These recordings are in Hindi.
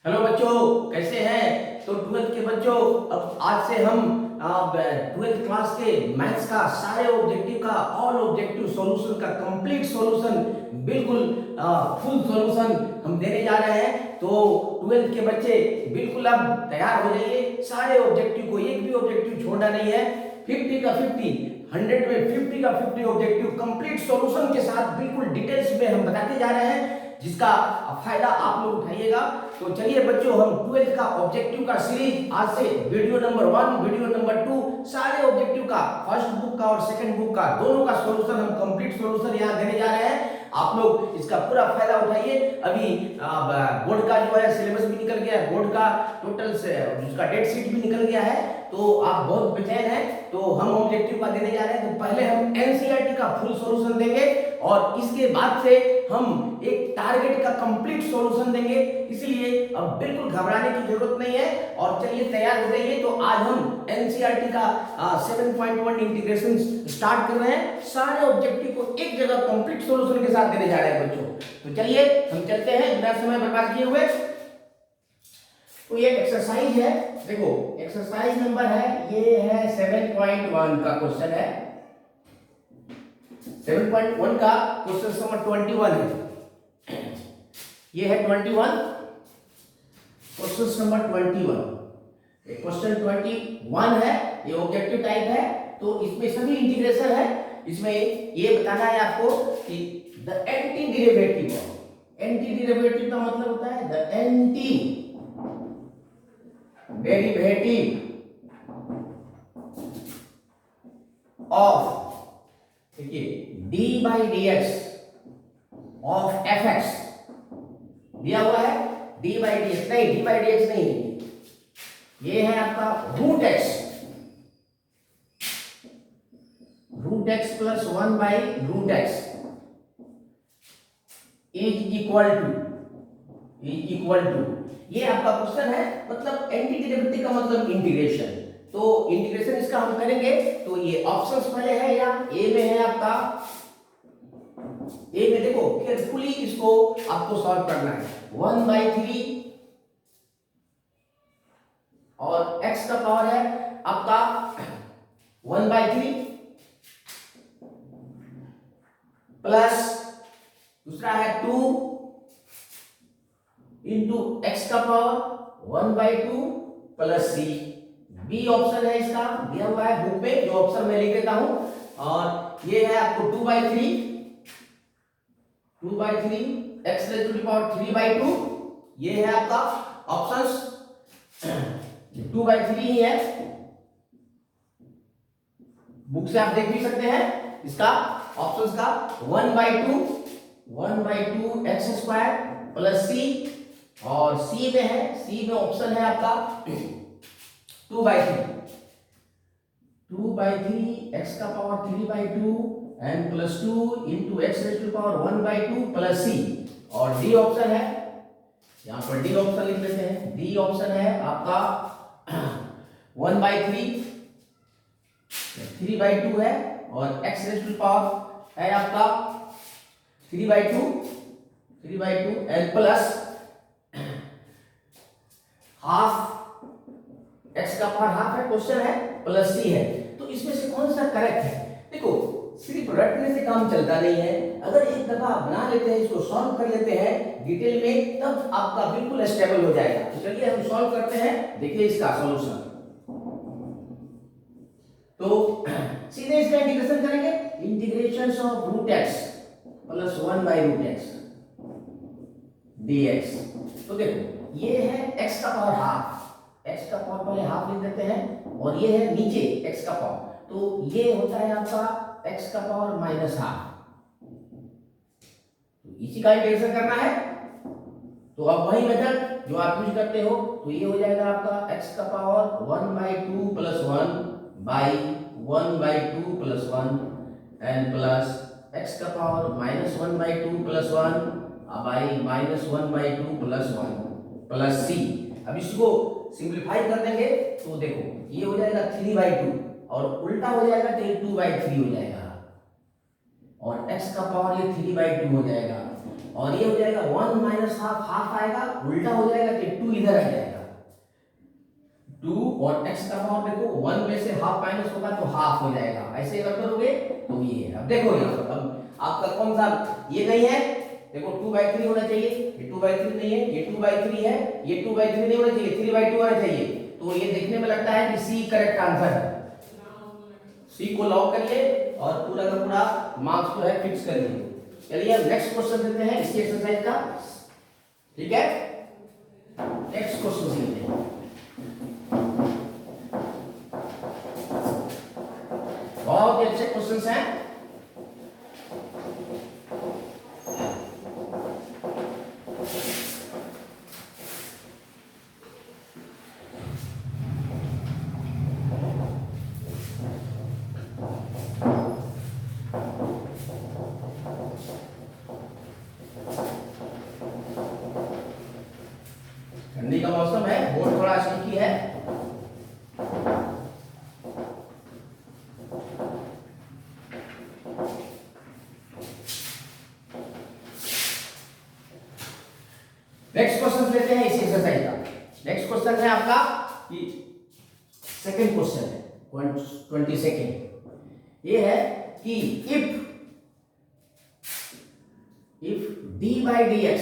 हेलो बच्चों, कैसे हैं? तो ट्वेल्थ के बच्चों, अब आज से हम ट्वेल्थ क्लास के मैथ्स का सारे ऑब्जेक्टिव का ऑल ऑब्जेक्टिव सॉल्यूशन का कंप्लीट सॉल्यूशन, बिल्कुल फुल सॉल्यूशन हम देने जा रहे हैं। तो ट्वेल्थ के बच्चे बिल्कुल अब तैयार हो जाइए। सारे ऑब्जेक्टिव को, एक भी ऑब्जेक्टिव छोड़ना नहीं है। 50 का 50, 100 में 50 का 50 ऑब्जेक्टिव कंप्लीट सॉल्यूशन के साथ बिल्कुल डिटेल्स में हम बताते जा रहे हैं, जिसका फायदा आप लोग उठाइएगा। तो चलिए बच्चों, हम 12th का ऑब्जेक्टिव का सीरीज आज से वीडियो नंबर 1, वीडियो नंबर 2 सारे ऑब्जेक्टिव का, फर्स्ट बुक का और सेकंड बुक का, दोनों का सॉल्यूशन हम कंप्लीट सॉल्यूशन यहां देने जा रहे हैं। आप लोग इसका पूरा फायदा उठाइए। अभी बोर्ड का जो है सिलेबस भी निकल गया है, बोर्ड का टोटल से उसका डेट शीट भी निकल गया है। तो आप बहुत बेचैन हैं, तो हम ऑब्जेक्टिव का देने जा रहे हैं। तो पहले हम एनसीईआरटी का फुल सॉल्यूशन देंगे और इसके बाद से हम एक टारगेट का कंप्लीट सॉल्यूशन देंगे। इसलिए अब बिल्कुल घबराने की जरूरत नहीं है और चलिए तैयार हो जाइए। तो आज हम एनसीईआरटी का 7.1 इंटीग्रेशन स्टार्ट कर रहे हैं। सारे ऑब्जेक्टिव को एक जगह कंप्लीट सॉल्यूशन के साथ देने जा रहे हैं बच्चों। तो चलिए हम चलते हैं बिना समय बर्बाद किए हुए। तो ये एक्सरसाइज है, देखो एक्सरसाइज नंबर है, ये है 7.1 का क्वेश्चन है। 7.1 का क्वेश्चन नंबर 21 है। ये है 21, क्वेश्चन नंबर 21। क्वेश्चन 21 है, ये ऑब्जेक्टिव टाइप है। तो इसमें सभी इंटीग्रेशन है। इसमें ये बताना है आपको कि the anti derivative, anti derivative का मतलब होता है द एंटी डेरिवेटिव ऑफ, देखिए D by D X of F X दिया हुआ है। डी बाई डी एक्स नहीं, डी बाई डी एक्स नहीं, ये है आपका root X, root X plus 1 by root X is equal to, ये आपका क्वेश्चन है। मतलब एंटी डेरिवेटिव का मतलब इंटीग्रेशन। तो इंटीग्रेशन इसका हम करेंगे। तो ये ऑप्शंस पहले है, या ए में है आपका, ए में देखो केयरफुली इसको आपको सॉल्व करना है। 1/3 और x का पावर है आपका 1/3 प्लस दूसरा है 2 इंटू एक्स का power 1/2 plus C. B option है इसका, दिया हुआ है बुक में, जो ऑप्शन मैं लिख देता हूं। और ये है आपको 2/3 X raise to the power 3/2। ये है आपका ऑप्शंस, 2/3 ही है, बुक से आप देख भी सकते हैं इसका ऑप्शंस का। 1/2 एक्स स्क्वायर प्लस सी, और सी में है, सी में ऑप्शन है आपका 2/3 एक्स का power 3/2 and plus 2 into x raise to power 1/2 plus C. और डी ऑप्शन है, यहां पर डी ऑप्शन लिख लेते हैं। डी ऑप्शन है आपका 1/3, 3/2 है, और एक्स रेज़ टू पावर है आपका 3/2 एंड प्लस हाफ, एक्स का पावर हाफ है, क्वेश्चन है, प्लस सी है। तो इसमें से कौन सा करेक्ट है? देखो सिर्फ रटने से काम चलता नहीं है। अगर एक दफा आप बना लेते हैं, इसको सॉल्व कर लेते हैं डिटेल में, तब आपका बिल्कुल स्टेबल हो जाएगा। तो चलिए हम सॉल्व करते हैं, देखिए इसका सॉल्यूशन। तो सीधे इसका इंटीग्रेशन करेंगे, integration of root X plus 1/√x dx। तो देखो ये है x का पावर हाफ, x का पावर पहले हाफ लिख देते हैं, और ये है नीचे x का पावर। तो ये होता है आपका x का पावर माइनस हाफ। तो इसी का इंटीग्रेशन करना है। तो अब वही मेथड जो आप यूज करते हो, तो ये हो जाएगा आपका x का power 1/2 plus 1 by 1/2 plus 1 and plus x का power minus 1/2 plus 1 by minus 1/2 plus 1 plus C. अब इसको सिंप्लीफाई कर देंगे, तो देखो ये हो जाएगा 3/2 और उल्टा हो जाएगा तो ये 2/3 हो जाएगा, और x का पावर ये 3/2 हो जाएगा, और ये हो जाएगा 1 माइनस हाफ, हाफ आएगा उल्टा हो जाएगा कि 2 इधर आ जाएगा 2 और x का पावर देखो 1 में से हाफ माइनस होगा तो हाफ हो जाएगा, ऐसे अगर करोगे तो ये। अब देखो यहाँ पर अब आपका कौन सा ये नहीं है, देखो 2/3 होना चाहिए, ये 2/3 नहीं है, ये 2/3 है, ये 2/3 नहीं होना चाहिए, 3/2 होना चाहिए। तो ये देखने में लगता है कि सी करेक्ट आंसर है। सी को लॉक करिए और पूरा का पूरा मार्क्स जो है फिक्स कर दिए। चलिए अब नेक्स्ट क्वेश्चन देते हैं इसी एक्सरसाइज का, ठीक है। नेक्स्ट क्वेश्चन लेते हैं, बहुत ही अच्छे क्वेश्चंस हैं। ठंडी का मौसम है, बोर्ड थोड़ा स्टिकी है। नेक्स्ट क्वेश्चन लेते हैं इसी एक्सरसाइज का। नेक्स्ट क्वेश्चन है आपका कि सेकंड क्वेश्चन है 22nd। ये है कि if d by dx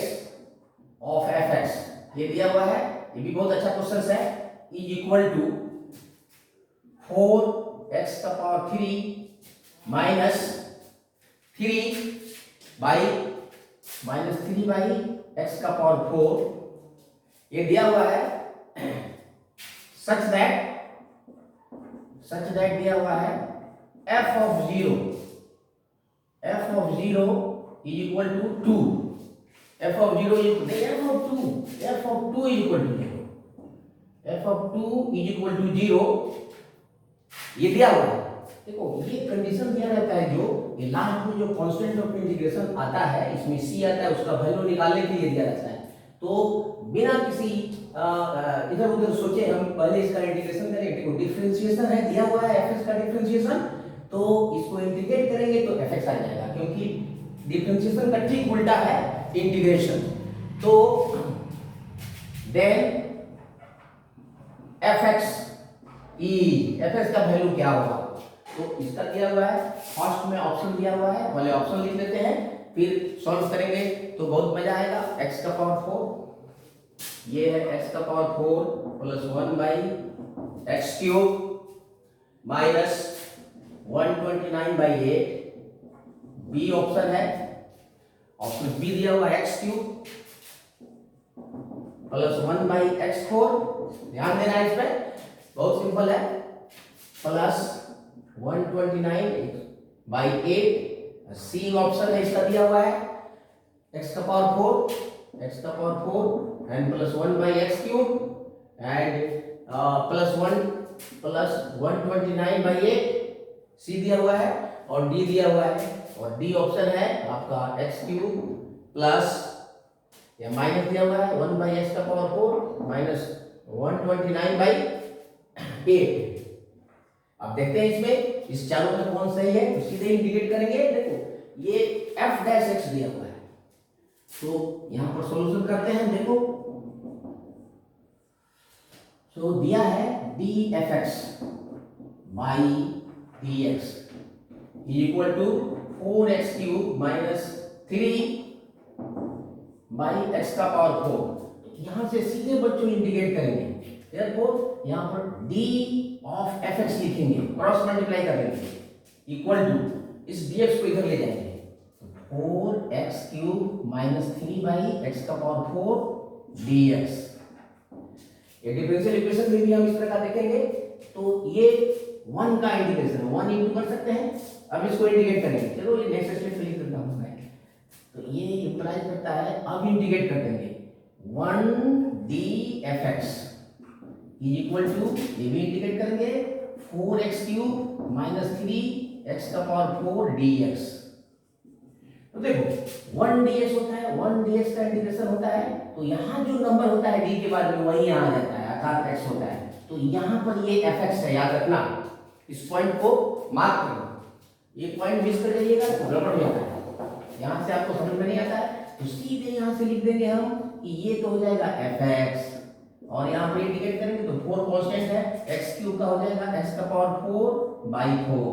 of fx, ये दिया हुआ है, ये भी बहुत अच्छा क्वेश्चन है, इज इक्वल टू 4x का पावर 3 माइनस 3 बाई x का पावर 4, ये दिया हुआ है सच दैट दिया हुआ है f of 0 is equal to 2, f of 2 is equal to 0, ये दिया हुआ है। देखो ये कंडीशन दिया रहता है, जो ये लास्ट में जो कांस्टेंट ऑफ इंटीग्रेशन आता है, इसमें c आता है, उसका वैल्यू निकालने के लिए दिया रहता है। तो बिना किसी इधर उधर सोचे हम पहले इसका इंटीग्रेशन करेंगे। देखो डिफरेंशिएशन है, दिया हुआ है fx का डिफरेंशिएशन, तो इसको इंटीग्रेट करेंगे तो fx आ जाएगा, क्योंकि डिफरेंशिएशन का ठीक उल्टा है इंटीग्रेशन। तो देन fx का वैल्यू क्या होगा, तो इसका दिया हुआ है, फर्स्ट में ऑप्शन दिया हुआ है, पहले ऑप्शन लिख लेते हैं, फिर सॉल्व करेंगे तो बहुत मजा आएगा। x का पावर 4, ये है x का power 4 plus 1 by X cube minus 129/8, B option है, ऑप्शन बी दिया हुआ है x क्यूब प्लस 1/x4, ध्यान देना है इसमें, बहुत सिंपल है, प्लस 129/8, सी ऑप्शन है इसका दिया हुआ है, x का power 4 and plus 1/x³ and plus 129/8, सी दिया हुआ है और डी दिया हुआ है, और डी ऑप्शन है आपका x³ प्लस या माइनस दिया हुआ है 1/x का पावर 4 माइनस 129/8। अब देखते हैं इसमें इस चारों में कौन सही है, तो सीधे इंटीग्रेट करेंगे। देखो ये f' दिया हुआ है, तो यहां पर सॉल्यूशन करते हैं। देखो तो दिया है dfx by dx is equal to 4x³ minus 3 by x का पावर 4। यहां से सीधे बच्चों इंटीग्रेट करेंगे, therefore यहां पर d ऑफ fx लिखेंगे, क्रॉस मल्टीप्लाई कर लेंगे, इक्वल टू इस dx को इधर ले जाएंगे, 4x³ माइनस 3/x का पावर 4 dx। ये डिफरेंशियल इक्वेशन में भी हम इस तरह का देखेंगे, तो ये 1 का इंटीग्रेशन 1 इंटू कर सकते हैं। अब इसको इंटीग्रेट करेंगे, चलो ये नेक्स्ट स्टेप लिख देता हूं मैं, तो ये इंप्लाई करता है, अब इंटीग्रेट कर देंगे 1 dfx इज इक्वल टू, ये भी इंटीग्रेट करेंगे 4x³ माइनस 3x का पावर 4 dx। तो देखो 1 dx होता है, 1 dx का इंटीग्रेशन होता है, तो यहाँ जो नंबर होता है d के बाद में वही यहाँ आ जाता है, अर्थात x होता है। तो यहाँ पर ये fx है, याद रखना, इस पॉइंट को मार्क करो, ये पॉइंट मिस कर जाइएगा तो गड़बड़ हो जाता है, यहाँ से आपको समझ में नहीं आता है। तो सीधे यहाँ से लिख देंगे हम कि ये तो हो जाएगा fx, और यहाँ पर इंडिकेट करेंगे तो 4 कांस्टेंट है, x क्यूब का हो जाएगा x का पावर 4 बाई 4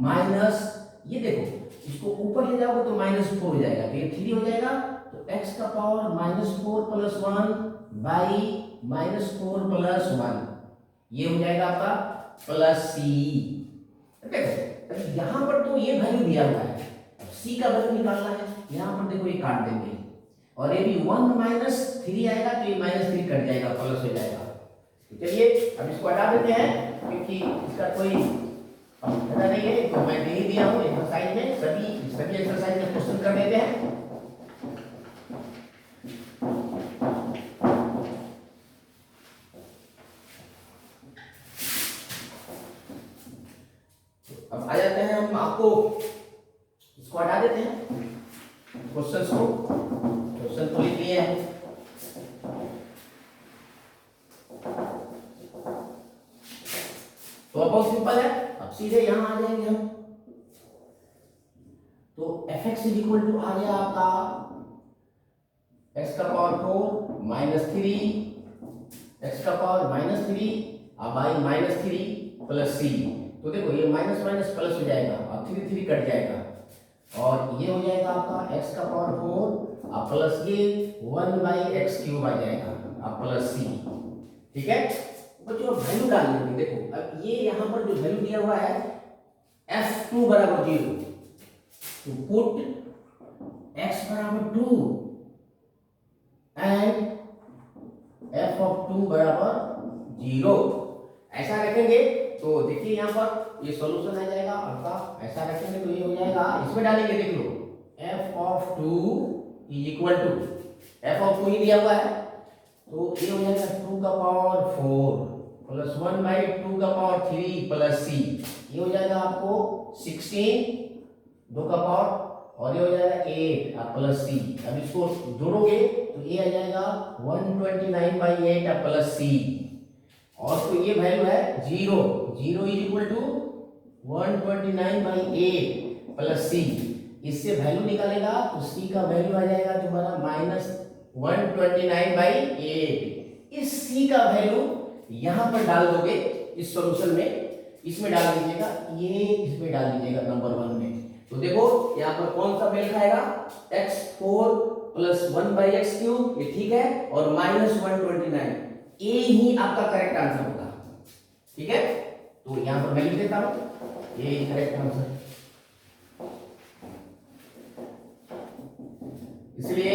माइनस, ये देखो इसको ऊपर ले जाओगे तो -4 हो जाएगा, तो ये 3 हो जाएगा, तो x का पावर -4 प्लस 1 बाई -4 प्लस 1, ये हो जाएगा आपका प्लस c। देखो यहाँ पर तो ये वैल्यू दिया हुआ है, c का वैल्यू निकालना है, यहाँ पर देखो ये काट देंगे और ये भी 1 माइनस 3 आएगा तो ये -3 कट जाएगा, प्लस हो जाएगा। तो चलिए अब इसको हटा देते हैं क्योंकि इसका कोई फायदा नहीं है, तो मैं दे ही दिया हूँ एक्सरसाइज में, सभी एक्सरसाइज में क्वेश्चन कर देते हैं। अब आ जाते हैं हम, आपको इसको हटा देते हैं क्वेश्चंस को, क्वेश्चन तो लिख लिए हैं। तो बहुत सिंपल है, अब सीधे यहां आ जाएंगे हम, तो fx इज इक्वल टू आ गया आपका x का पावर 4 माइनस 3, x का पावर -3 अब बाई -3 प्लस c, तो देखो ये माइनस माइनस प्लस हो जाएगा और 3 कट जाएगा, और ये हो जाएगा आपका x का पावर 4 अब प्लस ये 1 बाई एक्स क्यूब आ जाएगा अब प्लस c। ठीक है, बच्चों वैल्यू डाल लेंगे। देखो अब ये यहाँ पर जो वैल्यू दिया हुआ है f2 बराबर 0, तो पुट x बराबर 2 एंड f ऑफ 2 बराबर 0, ऐसा रखेंगे तो देखिए यहाँ पर ये सॉल्यूशन आ जाएगा आपका, ऐसा रखेंगे तो ये हो जाएगा, इसमें डालेंगे देख लो f of 2 is equal to, f of 2 ही दिया हुआ है तो ये हो जाएगा 2 का पावर 4 प्लस 1 बाई 2 का पावर 3 प्लस c, ये हो जाएगा आपको 16 2 का पावर, और ये हो जाएगा 8 अब प्लस c। अब इसको जोड़ोगे तो ये आ जाएगा 129 बाई 8 अब प्लस c, और तो ये वैल्यू है 0, 0 is equal to 129 by 8 plus c, इससे वैल्यू निकालेगा तो c का वैल्यू आ जाएगा तुम्हारा -129 बाई 8। इस c का वैल्यू यहां पर डाल दोगे इस सॉल्यूशन में, इसमें डाल दीजिएगा, ये इसमें डाल दीजिएगा नंबर 1 में, तो देखो यहाँ पर कौन सा मेल खाएगा, x4 plus 1 by X cube, ये ठीक है, और -129, ये ही आपका करेक्ट आंसर होगा। ठीक है, तो यहाँ पर मैं लिख देता हूं ये करेक्ट आंसर, इसलिए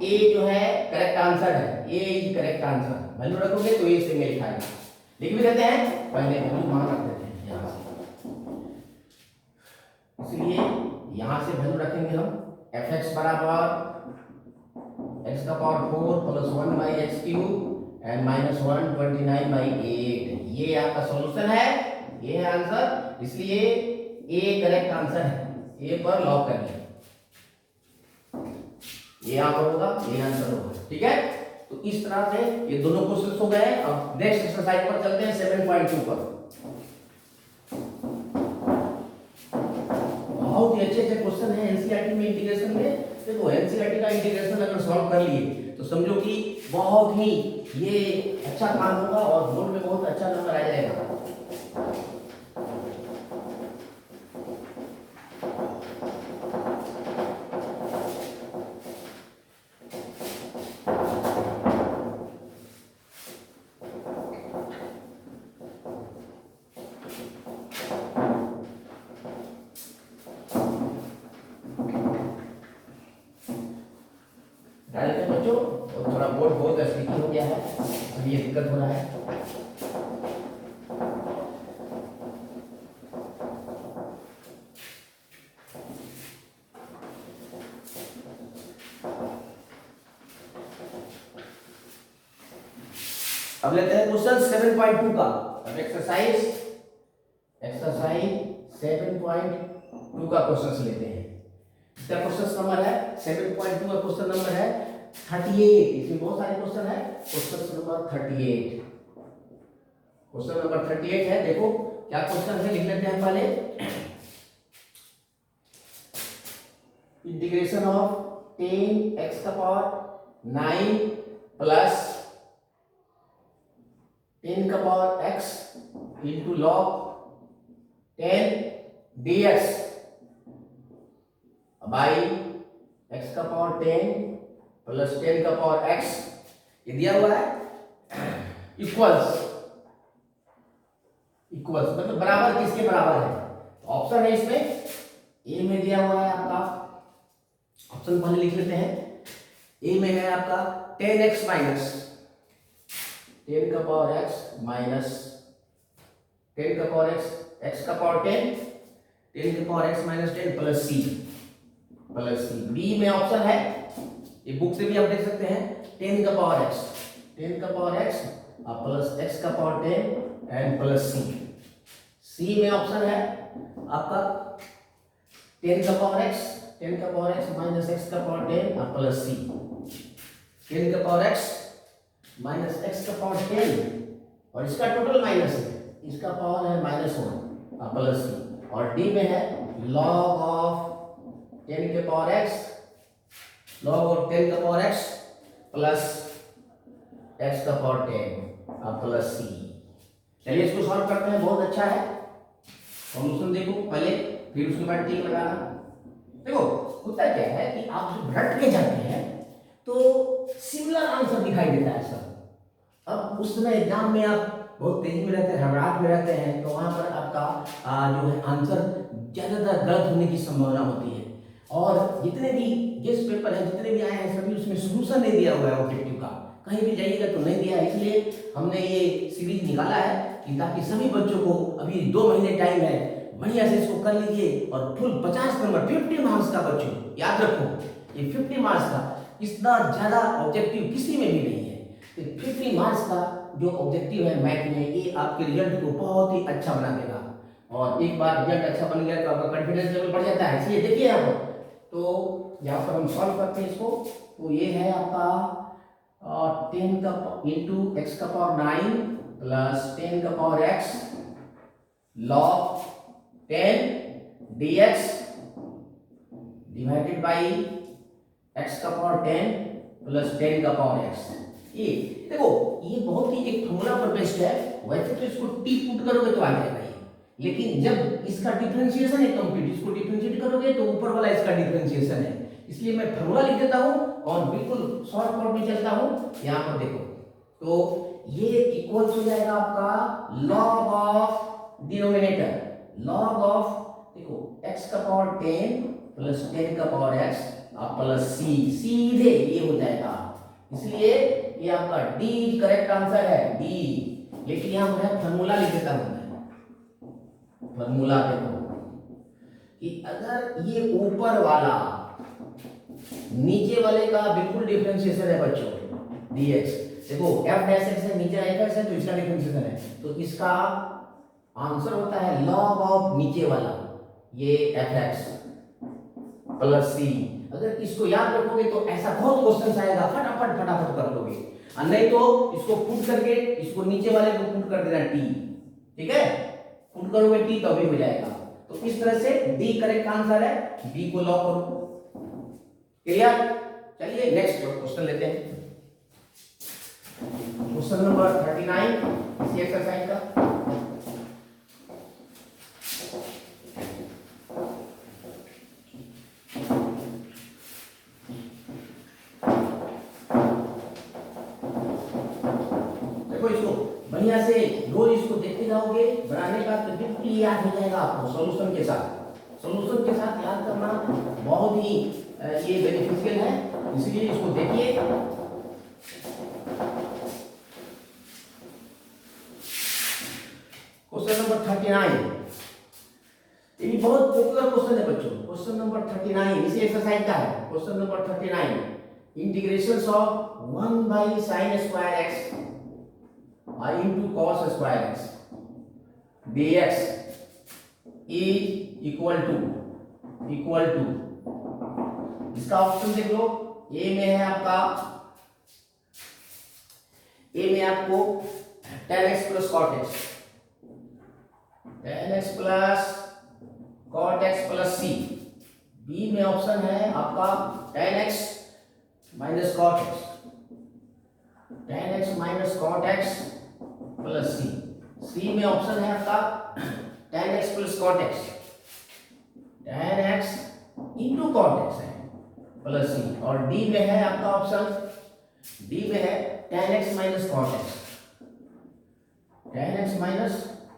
ए जो है करेक्ट आंसर है, ए इज करेक्ट आंसर, वैल्यू रखोगे तो ए से मेल खाएगा। लिख भी देते हैं, पहले वैल्यू वहां रख देते हैं यहां से, इसलिए यहां से वैल्यू रखेंगे हम fx बराबर x का power 4 plus 1 by X cube and -129 by 8, ये आपका सॉल्यूशन है, ये है आंसर, इसलिए ए करेक्ट आंसर है, ए पर लॉक करिए, ये यहां पर होगा, ये आंसर होगा। ठीक है, तो इस तरह से ये दोनों क्वेश्चन हो गए। अब नेक्स्ट एक्सरसाइज पर चलते हैं 7.2 पर। बहुत ही अच्छे क्वेश्चन है एनसीईआरटी में, इंटीग्रेशन में। देखो एनसीईआरटी का इंटीग्रेशन अगर सॉल्व कर लिए तो समझो कि बहुत ही ये अच्छा काम होगा और बोर्ड में बहुत अच्छा नंबर आ जाएगा। बच्चों थोड़ा बोर्ड बहुत स्टिकी हो गया है, इसलिए दिक्कत हो रहा है। अब लेते हैं क्वेश्चन 7.2 का। अब एक्सरसाइज 7.2 का क्वेश्चन लेते हैं। इसका क्वेश्चन नंबर है 7.2 का क्वेश्चन नंबर है 38। इसमें बहुत सारे क्वेश्चन है। क्वेश्चन नंबर 38, क्वेश्चन नंबर 38 है। देखो क्या क्वेश्चन है, लिख लेते हैं पहले। इंटीग्रेशन ऑफ 10x का पावर 9 प्लस 10 का power x into log 10 dx by x का पावर 10 प्लस 10 का पावर x, ये दिया हुआ है इक्वल्स मतलब बराबर किसके बराबर है। ऑप्शन है इसमें ए में दिया हुआ है आपका, ऑप्शन पहले लिख लेते हैं। ए में है आपका 10x माइनस 10 का पावर x माइनस 10 का पावर x का पावर 10 का power x minus 10 plus C B में ऑप्शन है, ये बुक से भी आप देख सकते हैं 10 का पावर x प्लस x का पावर 10 एंड प्लस सी में ऑप्शन है आपका 10 का पावर x माइनस x का पावर 10 और प्लस सी 10 का पावर x माइनस x का पावर 10 और इसका टोटल माइनस है, इसका पावर है -1 और प्लस सी, और डी में है log ऑफ 10 के पावर x प्लस x का पावर 10 और प्लस सी। चलिए इसको सॉल्व करते हैं, बहुत अच्छा है। सॉल्यूशन देखो पहले, फिर उसके बाद टिक लगाना। देखो होता क्या है कि आप जब रट के जाते हैं तो सिमिलर आंसर दिखाई देता है सब। अब उस समय एग्जाम में आप बहुत तेजी में रहते हैं, घबराहट में रहते हैं, तो वहां पर आपका जो है आंसर ज्यादातर गलत होने की संभावना होती है। और जितने भी गेस्ट पेपर है, जितने भी आए हैं, सभी उसमें सोल्यूशन नहीं दिया हुआ है ऑब्जेक्टिव का, कहीं भी जाइएगा तो नहीं दिया है। इसलिए हमने ये सीरीज निकाला है कि ताकि सभी बच्चों को, अभी 2 महीने टाइम है, बढ़िया से इसको कर लीजिए और फुल 50 नंबर 50 मार्क्स का बच्चों याद रखो, ये 50 मार्क्स का इतना ज्यादा ऑब्जेक्टिव किसी में भी नहीं है। तो 50 मार्क्स का जो ऑब्जेक्टिव है मैथ में, ये आपके रिजल्ट को बहुत ही अच्छा बना देगा। और एक बार रिजल्ट अच्छा बन गया तो आपका कॉन्फिडेंस लेवल बढ़ जाता है। इसलिए देखिए यहाँ पर, तो यहाँ पर हम सॉल्व करते हैं इसको। तो ये है आपका 10 का इंटू x का पावर 9 प्लस 10 का power x log 10 dx divided by x का पावर 10 प्लस 10 का पावर x। ये देखो, ये बहुत ही एक फॉर्मूला पर बेस्ड है। वैसे तो इसको टी पुट करोगे तो आ जाएगा ये, लेकिन जब इसका डिफरेंशिएशन है कंप्लीट, इसको डिफरेंशिएट करोगे तो ऊपर वाला इसका डिफरेंशिएशन है। इसलिए मैं फॉर्मूला लिख देता हूं और बिल्कुल शॉर्ट कट में चलता हूं। यहां पर देखो, तो ये इक्वल हो जाएगा आपका log of denominator, log of देखो x का पावर 10 प्लस 10 का पावर x प्लस सी, सीधे ये हो जाएगा। इसलिए ये आपका डी करेक्ट आंसर है, डी। लेकिन यहां मैं फॉर्मूला लिख देता हूं, फॉर्मूला देखो कि अगर ये ऊपर वाला नीचे वाले का बिल्कुल डिफरेंशिएशन है बच्चों, dx देखो f डैश x है, नीचे f है, तो इसका डिफरेंशिएशन है, तो इसका आंसर होता है log ऑफ नीचे वाला ये fx प्लस c। अगर इसको याद रखोगे तो ऐसा बहुत क्वेश्चन आएगा, फटाफट कर लोगे। और नहीं तो इसको पुट करके, इसको नीचे वाले को पुट कर देना t, ठीक है, पुट करोगे t तो भी हो जाएगा। तो इस तरह से डी करेक्ट आंसर है, बी को लॉक करो। क्लियर? चलिए नेक्स्ट क्वेश्चन लेते हैं, क्वेश्चन नंबर 39 इसी एक्सरसाइज का। देखो इसको बढ़िया से रोज इसको देखते जाओगे, बनाने का तो बिल्कुल याद हो जाएगा आपको। सॉल्यूशन के साथ याद करना बहुत ही ये बेनिफिशियल है, इसलिए इसको देखिए। क्वेश्चन नंबर 39, ये बहुत पॉपुलर क्वेश्चन है बच्चों। क्वेश्चन नंबर 39 इसी एक्सरसाइज का है। Question number 39, integration of 1 by sine square x I into cos square X dx is equal to, इसका ऑप्शन देख लो। ए में है आपका, ए में आपको tan x plus cot x, tan x plus cot x plus c, B में ऑप्शन है आपका tan x minus cot x, tan x minus cot x plus C. C में ऑप्शन है आपका tan x plus cot x, tan x into cot x है प्लस सी। और डी में है आपका ऑप्शन, डी में है tan x minus cot x, tan x minus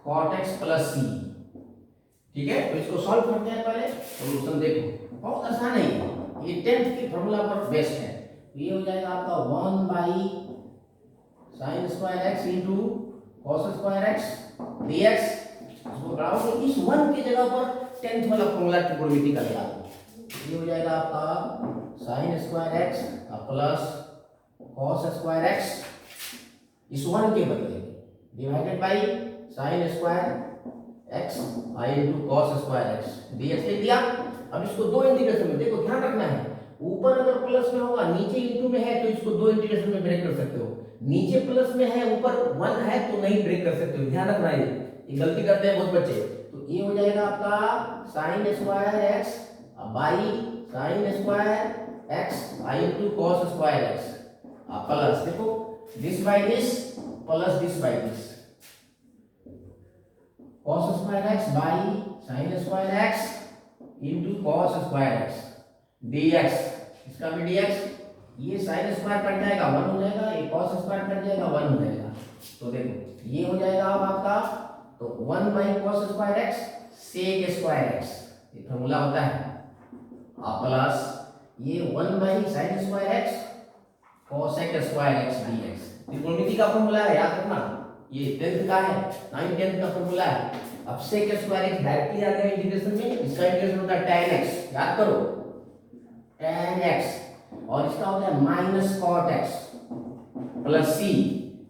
cot x plus C. ठीक है, तो इसको सॉल्व करते हैं। पहले सॉल्यूशन देखो, बहुत आसान है ये 10th की फॉर्मूला पर बेस्ड है। ये हो जाएगा आपका 1 by sine square x into cos square X dx। इसको बढ़ाओ तो इस 1 की जगह पर 10th वाला फॉर्मूला ट्रिग्नोमेट्री का लगा दो। ये हो जाएगा आपका sine square x plus cos square x, इस 1 के बदले divided by sine square x I into cos square X dx लिख दिया। अब इसको दो इंटीग्रेशन में देखो, ध्यान रखना है, ऊपर अगर प्लस में होगा नीचे इंटू में है तो इसको दो इंटीग्रेशन में ब्रेक कर सकते हो, नीचे प्लस में है ऊपर 1 है तो नहीं ब्रेक कर सकते हो। ध्यान रखना है, ये गलती करते हैं बहुत बच्चे। तो ये हो जाएगा आपका sine square x by sine square x I into cos square x plus, देखो this by this plus this by this, cos square x by sin square x into cos square x dx। इसका भी dx, ये sin स्क्वायर कट जाएगा 1 हो जाएगा, ये cos स्क्वायर कट जाएगा 1 हो जाएगा। तो देखो ये हो जाएगा अब आपका, तो 1 by cos square x sec square x, ये फॉर्मूला होता है, प्लस ये 1 by sin square x cosec square x dx। त्रिकोणमिति का फॉर्मूला है, याद रखना, ये 10th का है, 9 10th का फॉर्मूला है। अब sec स्क्वायर x डायरेक्टली आ गया इंटीग्रेशन में, इसका इंटीग्रेशन होता है tan x, याद करो tan x, और इसका होता है minus cot x plus c।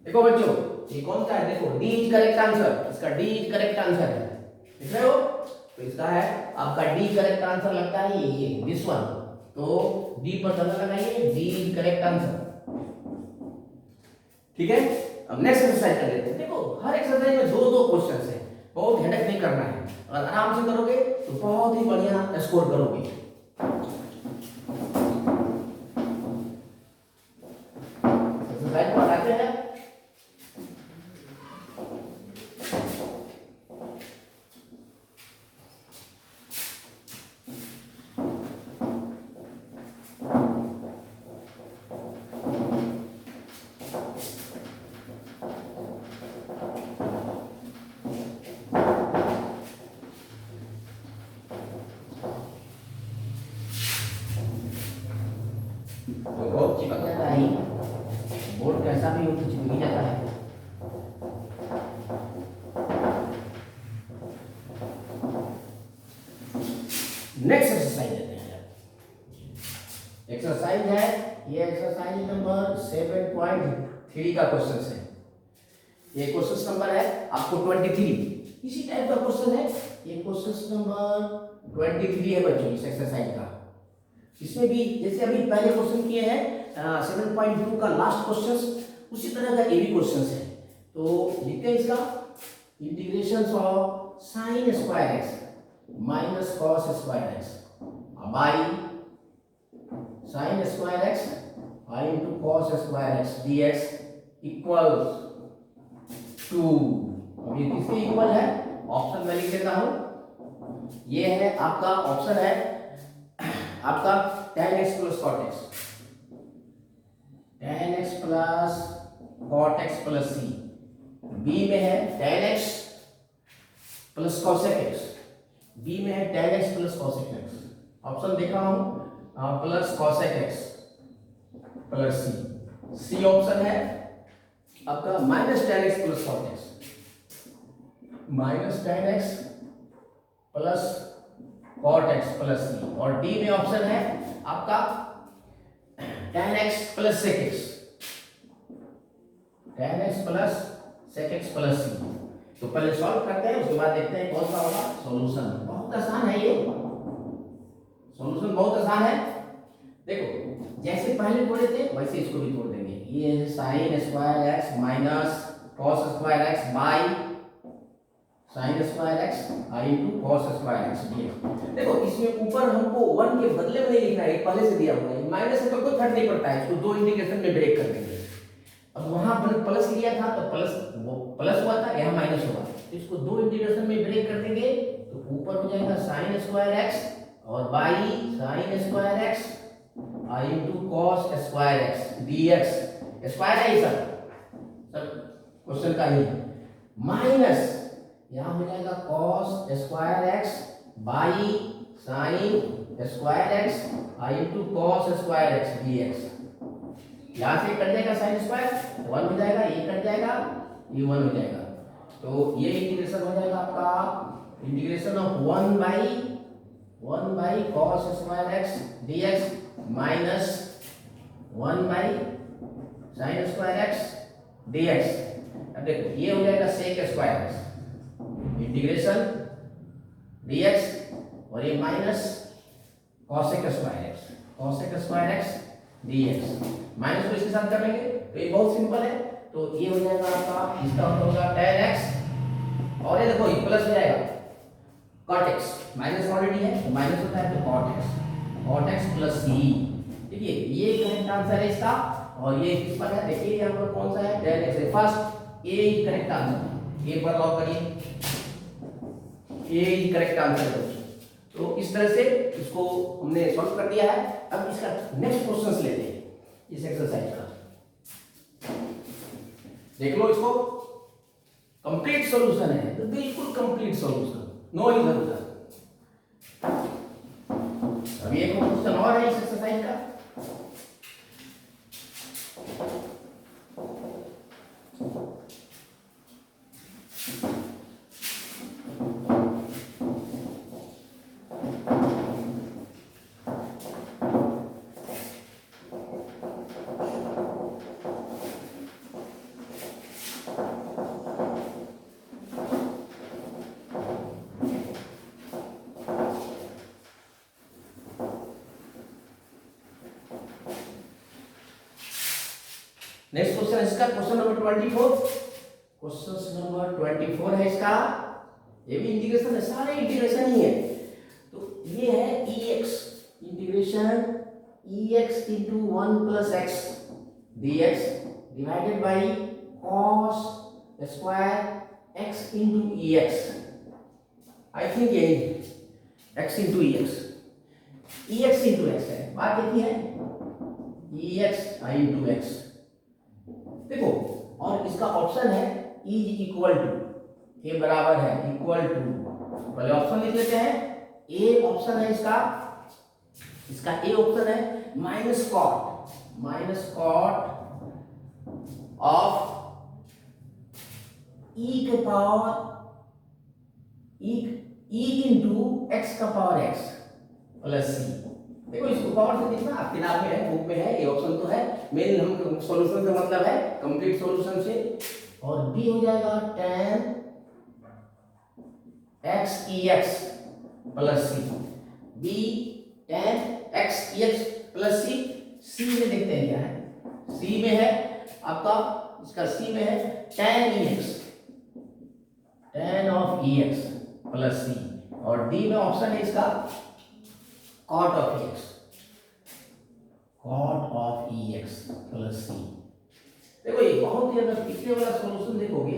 देखो बच्चों ये कौन सा है, देखो d इज करेक्ट आंसर, इसका d इज करेक्ट आंसर है, देख रहे हो। तो इसका है आपका d करेक्ट आंसर लगता है ये दिस वन, तो d पर डबल लगाइए, d इज करेक्ट आंसर। ठीक है, अब नेक्स्ट एक्सरसाइज कर लेते हैं। देखो हर एक्सरसाइज में दो दो क्वेश्चन है, बहुत हेडेक नहीं करना है, अगर आराम से करोगे तो बहुत ही बढ़िया स्कोर करोगे। एक्सरसाइज को हटाते हैं। बहुत चिपक जाता है, बोर्ड कैसा भी हो तो चिपक ही जाता है। नेक्स्ट एक्सरसाइज लेते हैं। एक्सरसाइज है ये, एक्सरसाइज नंबर 7.3 का क्वेश्चन है। ये क्वेश्चन नंबर है आपको 23, इसी टाइप का क्वेश्चन है ये, क्वेश्चन नंबर 23 है बच्चों इस एक्सरसाइज का। इसमें भी जैसे अभी पहले क्वेश्चन किए हैं 7.2 का लास्ट क्वेश्चन, उसी तरह का ये भी क्वेश्चन है। तो लिखते हैं इसका, integration of sine square X minus cos square x by sine square x I into cos square X dx equals to, अब ये किसके इक्वल है, ऑप्शन में लिख देता हूं। ये है आपका ऑप्शन है आपका tan x plus cot x, tan x plus cot x plus c। b में है tan x plus cosec x, b में है tan x plus cosec x, option देखा हूं plus cosec x plus c। c option है आपका minus tan x plus cot x, minus tan x plus cot x plus c। और d में ऑप्शन है आपका tan x plus sec x, tan x plus sec x plus c। तो पहले सॉल्व करते हैं, उसके बाद देखते हैं कौन सा होगा सॉल्यूशन। बहुत आसान है ये सॉल्यूशन, बहुत आसान है। देखो जैसे पहले तोड़े थे वैसे इसको भी तोड़ देंगे। ये sin square x minus cos square x by sine square x I into cos square X dx। देखो इसमें ऊपर हमको 1 के बदले में नहीं लिखना है, पहले से दिया हुआ है, माइनस से तो कोई फर्क नहीं पड़ता है, इसको दो इंटीग्रेशन में ब्रेक कर देंगे। अब वहां पर प्लस लिया था तो प्लस, वो प्लस हुआ था, यहाँ माइनस हुआ, तो इसको दो इंटीग्रेशन में ब्रेक कर देंगे तो ऊपर हो जाएगा साइन स्क्वायर एक्स और by sine square x I into cos square X dx। Square है ये सब क्वेश्चन का ही, माइनस यहाँ हो जाएगा cos square x by sine square x I into cos square X dx। यहाँ से कट जाएगा साइन स्क्वायर, 1 हो जाएगा, ये कट जाएगा, ये 1 हो जाएगा, तो ये इंटीग्रेशन हो जाएगा आपका integration of 1 by cos square X dx minus 1 by sine square X dx। अब देखो ये हो जाएगा sec square X integration dx और ये minus cosec square X dx, minus को इसके साथ कर लेंगे तो ये बहुत सिंपल है, तो ये हो जाएगा आपका, इसका होगा tan x और ये देखो ये प्लस हो जाएगा cot x, माइनस ऑलरेडी है तो माइनस होता है तो cot x प्लस c। देखिए ये करेक्ट आंसर है इसका, और ये किस पर है, देखिए यहाँ पर कौन सा है, tan x है फर्स्ट, ए करेक्ट आंसर, ए पर लॉक करिए, ए करेक्ट आंसर है। तो इस तरह से इसको हमने सॉल्व कर दिया है। अब इसका नेक्स्ट क्वेश्चन लेते हैं इस एक्सरसाइज का, देख लो इसको, कंप्लीट सॉल्यूशन है, तो बिल्कुल कंप्लीट सॉल्यूशन, नो इधर। अभी एक क्वेश्चन और है इस एक्सरसाइज का, नेक्स्ट क्वेश्चन इसका क्वेश्चन नंबर 24, क्वेश्चन नंबर 24 है इसका, ये भी इंटीग्रेशन है, सारे इंटीग्रेशन ही है। तो ये है ex integration ex into 1 plus x dx divided by cos square x into ex। I think ये x into ex into x है, बात देखिए है ex i into x। देखो और इसका ऑप्शन है इज इक्वल टू, ए बराबर है इक्वल टू, पहले ऑप्शन लिख लेते हैं, ए ऑप्शन है इसका ए ऑप्शन है माइनस कॉट ऑफ ई के पावर ई इंटू एक्स का पावर एक्स प्लस सी। देखो इसको पावर से देखना, आपके नाम में है, बुक में है, ये ऑप्शन तो है, मेन हम सॉल्यूशन से मतलब है कंप्लीट सॉल्यूशन से। और बी हो जाएगा tan x ex plus C, B tan x ex plus C. C में देखते हैं क्या है, सी में है आपका, इसका सी में है tan of ex plus C, और डी में ऑप्शन है इसका cot of ex प्लस सी। देखो ये बहुत ही, अगर पिछले वाला सॉल्यूशन देखोगे,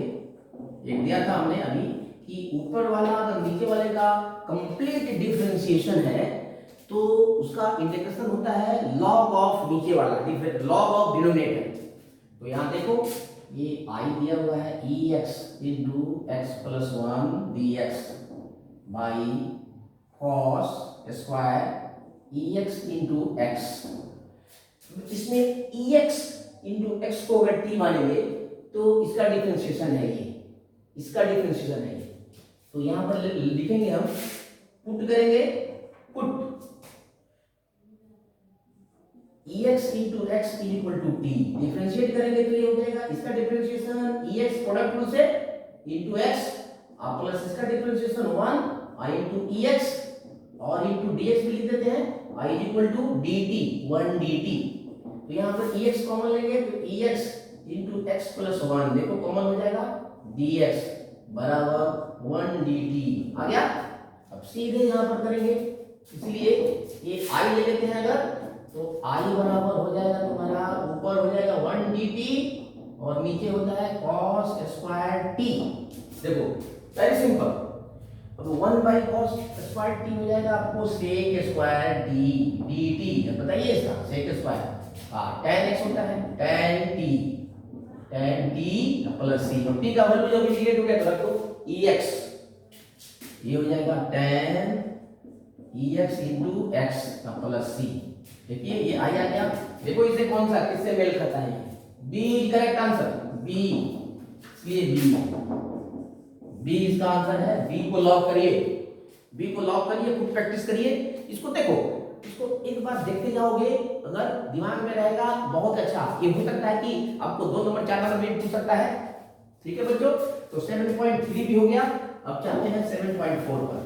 एक दिया था हमने अभी कि ऊपर वाला अगर नीचे वाले का कंप्लीट डिफरेंशिएशन है तो उसका इंटीग्रेशन होता है log ऑफ नीचे वाला, log ऑफ डिनोमिनेटर। तो यहाँ देखो ये आई दिया हुआ है ex into x plus 1 dx by cos square ex into x। इसमें ex into x को अगर t मानेंगे तो इसका डिफरेंशिएशन है ये, इसका डिफरेंशिएशन है ये। तो यहाँ पर लिखेंगे हम, पुट करेंगे, put ex into x is equal to t, differentiate करेंगे तो ये हो जाएगा इसका डिफरेंशिएशन ex प्रोडक्ट रूल से into x प्लस इसका डिफरेंशिएशन 1 i into ex और into dx भी लिख देते हैं, i is equal to dt 1 dt। तो यहाँ पर ex कॉमन लेंगे तो ex into x plus 1, देखो कॉमन हो जाएगा dx बराबर 1 dt आ गया। अब सीधे यहाँ पर करेंगे, इसलिए ये I ले लेते हैं अगर, तो I बराबर हो जाएगा तुम्हारा, ऊपर हो जाएगा 1 dt और नीचे होता है cos स्क्वायर t। देखो वेरी सिंपल, अब 1 बाई cos स्क्वायर t हो जाएगा आपको sec स्क्वायर d dt, बताइए इसका sec स्क्वायर, हाँ tan x होता है tan t प्लस c, और t का वैल्यू जब इंटीग्रेट हो गया तो रख दो ex, ये हो जाएगा tan ex into x plus C. देखिए ये आ गया। देखो इसे कौन सा किससे मेल खाता है, B is correct answer, B, इसलिए बी इसका आंसर है। बी को लॉक करिए, बी को लॉक करिए, खुद प्रैक्टिस करिए इसको। देखो इसको एक बार देखते जाओगे, अगर दिमाग में रहेगा बहुत अच्छा। ये हो सकता है कि आपको 2 नंबर 4 नंबर में पूछ सकता है। ठीक है बच्चों, तो 7.3 भी हो गया। अब चलते हैं 7.4 पर।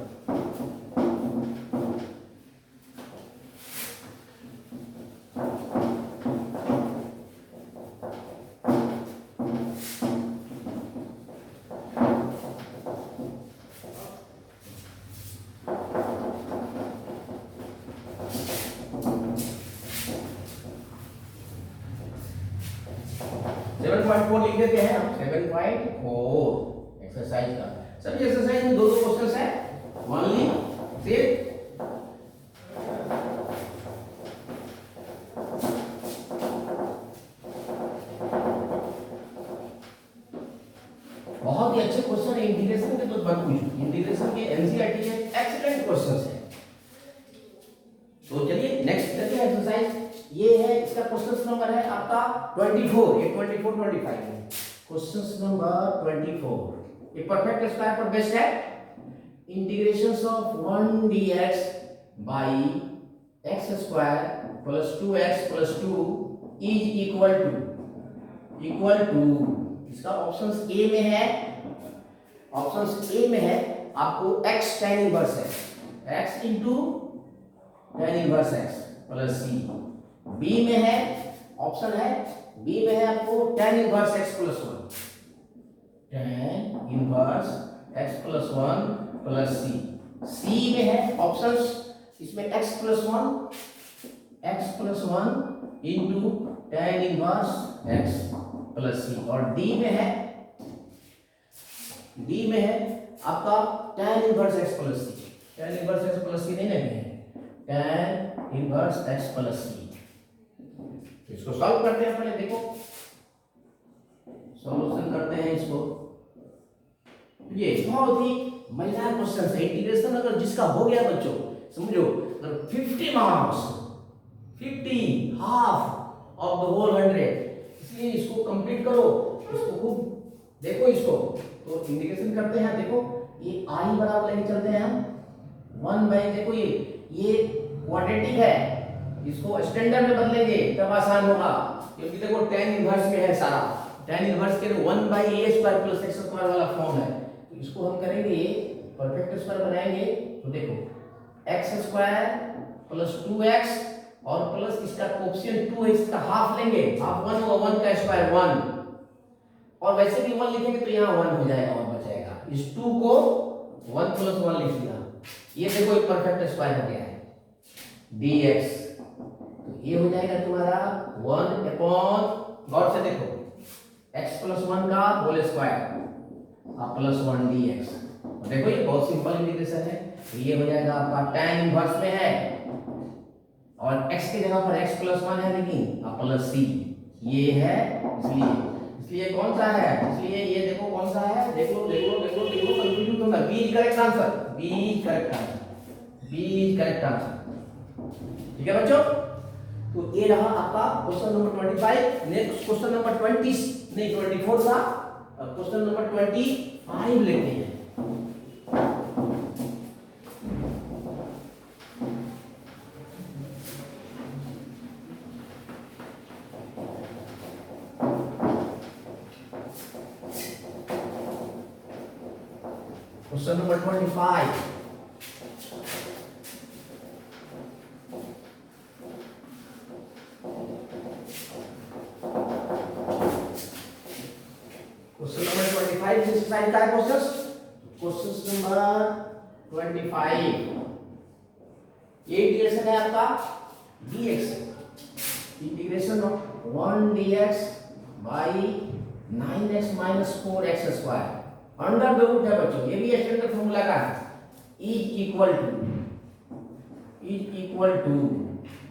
7.4 लिख देते हैं हम। 7.4 एक्सरसाइज का, सभी एक्सरसाइज में 2-2 क्वेश्चंस है, ओनली सिर्फ बहुत ही अच्छे क्वेश्चन है इंटीग्रेशन के, तो मत पूछो, इंटीग्रेशन के एनसीईआरटी के एक्सीलेंट क्वेश्चंस है। तो चलिए नेक्स्ट करते हैं एक्सरसाइज। ये है, इसका क्वेश्चन नंबर है आपका 24, ये 24 25 है क्वेश्चन नंबर 24। ये परफेक्ट स्क्वायर पर बेस्ड है। Integrations of 1 dx by x square plus 2x plus 2 is equal to, इसका ऑप्शंस ए में है, ऑप्शंस ए में है आपको x tan इनवर्स है, x into tan inverse x plus c। B में है, ऑप्शन है बी में है आपको tan inverse x plus 1, tan inverse x plus 1 plus c। C में है ऑप्शंस, इसमें x plus 1 into tan inverse x plus c। और डी में है आपका tan inverse x plus c, tan inverse x plus c नहीं है, tan inverse x plus c। इसको सॉल्व करते हैं पहले, देखो सॉल्यूशन करते हैं इसको। ये बहुत ही मजेदार क्वेश्चन है इंटीग्रेशन। अगर जिसका हो गया बच्चों, समझो अगर 50 marks, 50 half of the whole 100, इसलिए इसको कंप्लीट करो, इसको खूब देखो इसको। तो इंटीग्रेशन करते हैं, देखो ये i बराबर लेके चलते हैं हम 1 बाई, देखो ये क्वाड्रेटिक है, इसको स्टैंडर्ड में बदलेंगे तब आसान होगा, क्योंकि देखो tan इनवर्स में है सारा, tan इनवर्स के 1 by a square plus x square वाला फॉर्म है। तो इसको हम करेंगे परफेक्ट स्क्वायर बनाएंगे। तो देखो x स्क्वायर प्लस 2x और प्लस इसका कोएफिशिएंट 2 है, इसका हाफ लेंगे, हाफ 1 होगा, 1 का स्क्वायर 1, और वैसे भी 1 लिखेंगे तो यहाँ 1 हो जाएगा और बचेगा, इस 2 को 1 प्लस 1 लिख दिया। ये देखो एक परफेक्ट स्क्वायर हो गया है dx। तो ये हो जाएगा तुम्हारा 1 अपॉन, गौर से देखो x प्लस 1 का होल स्क्वायर प्लस 1 dx। देखो ये बहुत सिंपल इंटीग्रेशन है। तो ये हो जाएगा आपका tan इनवर्स में है और x की जगह पर x प्लस 1 है, लेकिन प्लस c ये है, इसलिए कौन सा है, इसलिए ये देखो कौन सा है, देख लो कंफ्यूजन होगा। B is correct answer, B is correct answer. ठीक है बच्चों, तो ये रहा आपका question number 25। Next question number 24 का क्वेश्चन नंबर 25 लेते हैं। Question number 25। Question number 25 is exercise का है क्वेश्चन, क्वेश्चन नंबर 25। ये इंटीग्रेशन है आपका dx, integration of 1 dx by 9x minus 4x square under the root है बच्चों। ये भी स्टैंडर्ड फॉर्मूला का है। इज इक्वल टू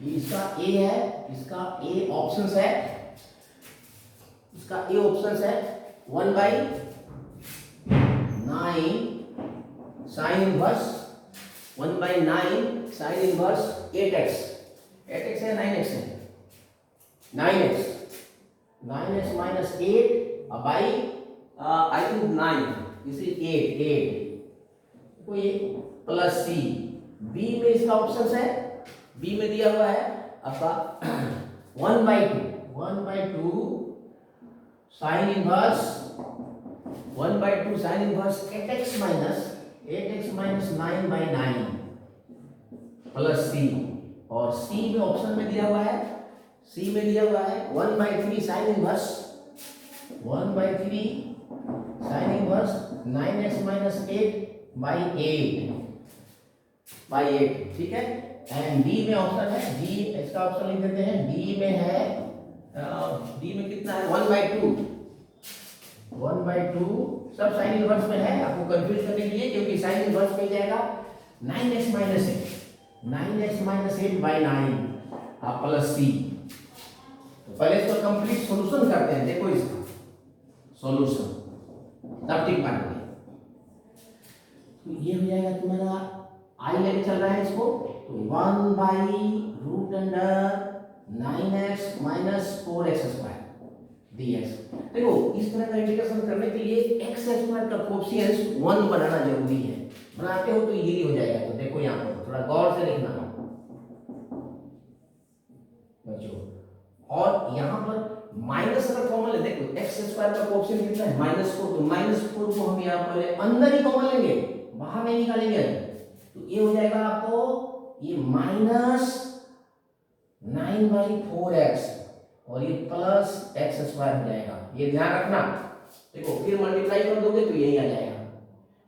इसका ए है, इसका ए ऑप्शंस है, इसका ए ऑप्शंस है 1 by 9 sign inverse 1 by 9 sign inverse 8x, 8x है 9x है 9x minus 8 by I think 9, this is 8 को ये प्लस सी। बी में इसका ऑप्शन है, बी में दिया हुआ है आपका 1 by 2 sine inverse 1 by 2 sine inverse 8x minus 9 by 9 plus C. और सी में ऑप्शन में दिया हुआ है, सी में दिया हुआ है 1 by 3 sign inverse 1 by 3 sine inverse 9x minus 8 by 8, ठीक है। एंड डी में ऑप्शन है, डी इसका ऑप्शन लिख देते हैं, डी में है डी में कितना है 1 बाई 2 सब साइन इनवर्स में है, आपको कंफ्यूज करने के लिए, क्योंकि साइन इनवर्स में जाएगा 9x माइनस 8 बाई 9 प्लस सी। तो पहले इसका कंप्लीट सॉल्यूशन करते हैं, देखो इसका सॉल्यूशन तब ठीक मानेंगे। तो ये हो जाएगा तुम्हारा आई लेके चल रहा है इसको, तो 1 by root under 9x minus 4x square dx। देखो इस तरह का इंटीग्रेशन करने के लिए x स्क्वायर का कोएफिशिएंट 1 बनाना जरूरी है, बनाते हो तो इजीली हो जाएगा। तो देखो यहाँ पर थोड़ा गौर से देखना बच्चों, और यहाँ पर माइनस अगर कॉमन ले, देखो x स्क्वायर का कोएफिशिएंट कितना है -4, तो -4 को हम यहाँ पर अंदर ही कॉमन लेंगे, बाहर नहीं निकालेंगे। तो ये हो जाएगा आपको ये माइनस 9 बाई 4x और ये प्लस x स्क्वायर हो जाएगा, ये ध्यान रखना। देखो फिर मल्टीप्लाई कर दोगे तो यही आ जाएगा,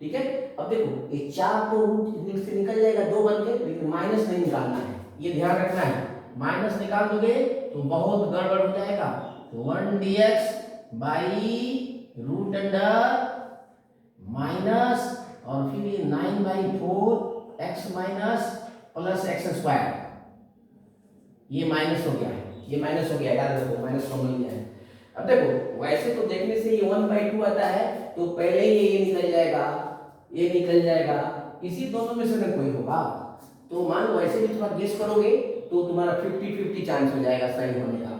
ठीक है। अब देखो ये 4 तो रूट से निकल जाएगा 2 बन के, लेकिन माइनस नहीं निकालना है, ये ध्यान रखना है। माइनस निकाल दोगे तो बहुत गड़बड़ हो जाएगा। तो 1 dx by root under minus और फिर ये 9 by 4 x minus plus x square, ये माइनस हो गया है, ये माइनस हो गया, याद रखो माइनस कॉमन लिया है। अब देखो वैसे तो देखने से ये 1 बाई 2 आता है, तो पहले ही ये निकल जाएगा, ये निकल जाएगा, इसी दोनों में से अगर कोई होगा तो मान लो वैसे भी थोड़ा गेस करोगे तो तुम्हारा 50-50 चांस हो जाएगा सही होने का।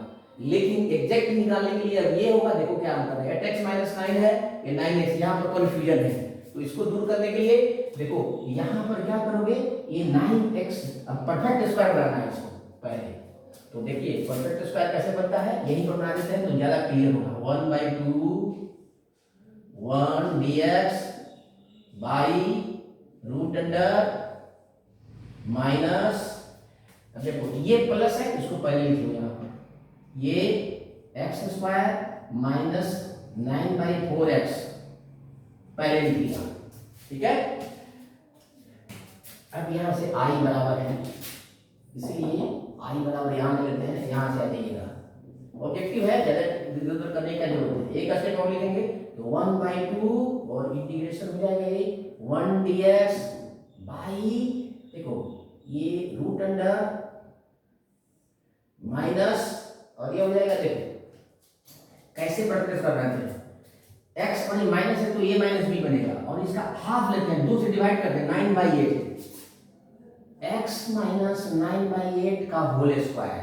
लेकिन एग्जैक्ट निकालने के लिए अब ये होगा, देखो क्या अंतर है, 8x माइनस 9 है, ये 9x, यहाँ पर कंफ्यूजन है। तो इसको दूर करने के लिए देखो यहाँ पर क्या करोगे, ये 9x अब परफेक्ट स्क्वायर बनाना है इसको पहले। तो देखिए परफेक्ट स्क्वायर कैसे बनता है, यहीं पर बना देते हैं तो ज्यादा क्लियर होगा। 1 by 2 1 dx by root under minus, देखो ये प्लस है, इसको पहले लिख लो यहाँ पर, ये x square minus 9 by 4x पहले लिख लिया, ठीक है। अब यहां से i बराबर है, इसलिए i बराबर यहां ले लेते हैं, यहां से आ जाइएगा। ऑब्जेक्टिव है, ज्यादा इधर करने का जरूरत है। एक स्टेप और लिखेंगे तो 1 बाई 2 और इंटीग्रेशन हो जाएगा ये 1 dx बाई, देखो ये रूट अंडर माइनस, और ये हो जाएगा, देखो कैसे परफेक्ट स्क्वायर बनाते हैं, x मानी माइनस है तो ये माइनस b बनेगा, और इसका हाफ लेते हैं, 2 से डिवाइड करते हैं, 9 बाई 8, x माइनस 9 बाई 8 का होल स्क्वायर।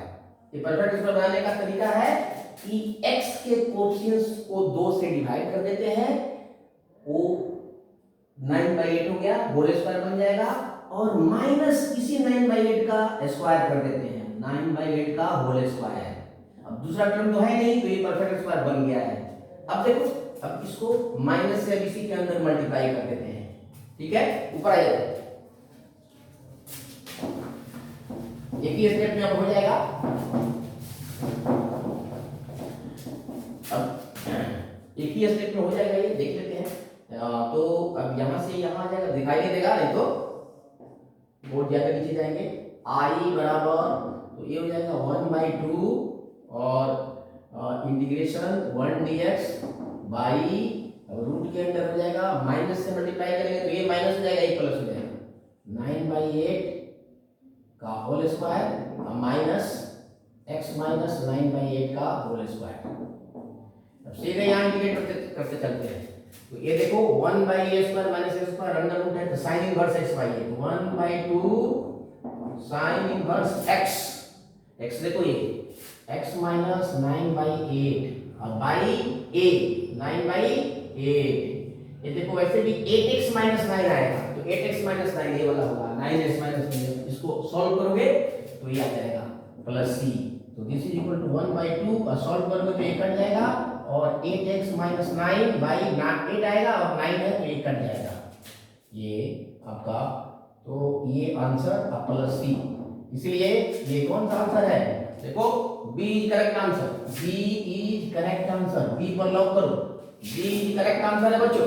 ये परफेक्ट स्क्वायर बनाने का तरीका है कि x के कोएफिशिएंट्स को 2 से डिवाइड कर देते हैं, वो 9 बाई 8 हो गया, होल स्क्वायर बन जाएगा, और माइनस इसी 9 बाई 8 का स्क्वायर कर देते हैं, 9 बाई 8 का होल स्क्वायर। अब दूसरा टर्म तो है नहीं, तो ये परफेक्ट स्क्वायर बन गया है। अब देखो, अब इसको माइनस से इसी के अंदर मल्टीप्लाई कर देते हैं, ठीक है, ऊपर आ जाते हैं, एक ही स्टेप में अब हो जाएगा। अब एक ही स्टेप में हो जाएगा, ये देख लेते हैं। तो अब यहाँ से यहाँ आ जाएगा, दिखाई नहीं देगा, नहीं तो बोर्ड जाकर नीचे जाएंगे। आई बराबर, तो ये हो जाएगा 1/2 और इंटीग्रेशन 1 dx बाई रूट के अंदर हो जाएगा, माइनस से मल्टीप्लाई करेंगे तो ये माइनस हो जाएगा, ये प्लस हो जाएगा, 9/8 का whole square minus x minus 9/8 का होल स्क्वायर। अब सीधे यहाँ इंटीग्रेट करते चलते हैं, तो ये देखो 1/a² minus a square under root है, तो साइन इनवर्स x बाई है, 1/2 साइन इनवर्स x देखो ये x माइनस 9/8 और बाई a 9/8। ये देखो वैसे भी 8x माइनस 9 आएगा, तो 8x माइनस 9 ये वाला होगा, 9x माइनस 9, इसको सॉल्व करोगे तो ये आ जाएगा प्लस c, तो दिस इज इक्वल टू 1/2 और सॉल्व करोगे तो ये कट जाएगा और 8x माइनस 9 बाई 8 आएगा और 9 है तो ये कट जाएगा, ये आपका, तो ये आंसर प्लस c, इसलिए ये कौन सा आंसर है, देखो B is correct answer, B is correct answer, B पर लॉक करो, बी इज करेक्ट आंसर है बच्चों।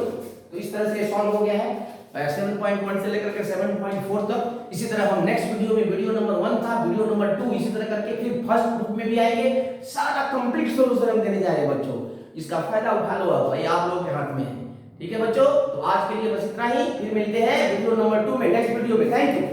तो इस तरह से सॉल्व हो गया है 7.1 से लेकर के 7.4 तक। इसी तरह हम नेक्स्ट वीडियो में, वीडियो नंबर 1 था, वीडियो नंबर 2 इसी तरह करके फिर फर्स्ट ग्रुप में भी आएंगे, सारा कंप्लीट सॉल्यूशन हम देने जा रहे हैं बच्चों, इसका फायदा उठा लो, अब भाई आप लोगों के हाथ में है। ठीक है बच्चों, तो आज के लिए बस इतना ही, फिर मिलते हैं वीडियो नंबर 2 में, नेक्स्ट वीडियो में। Thank you.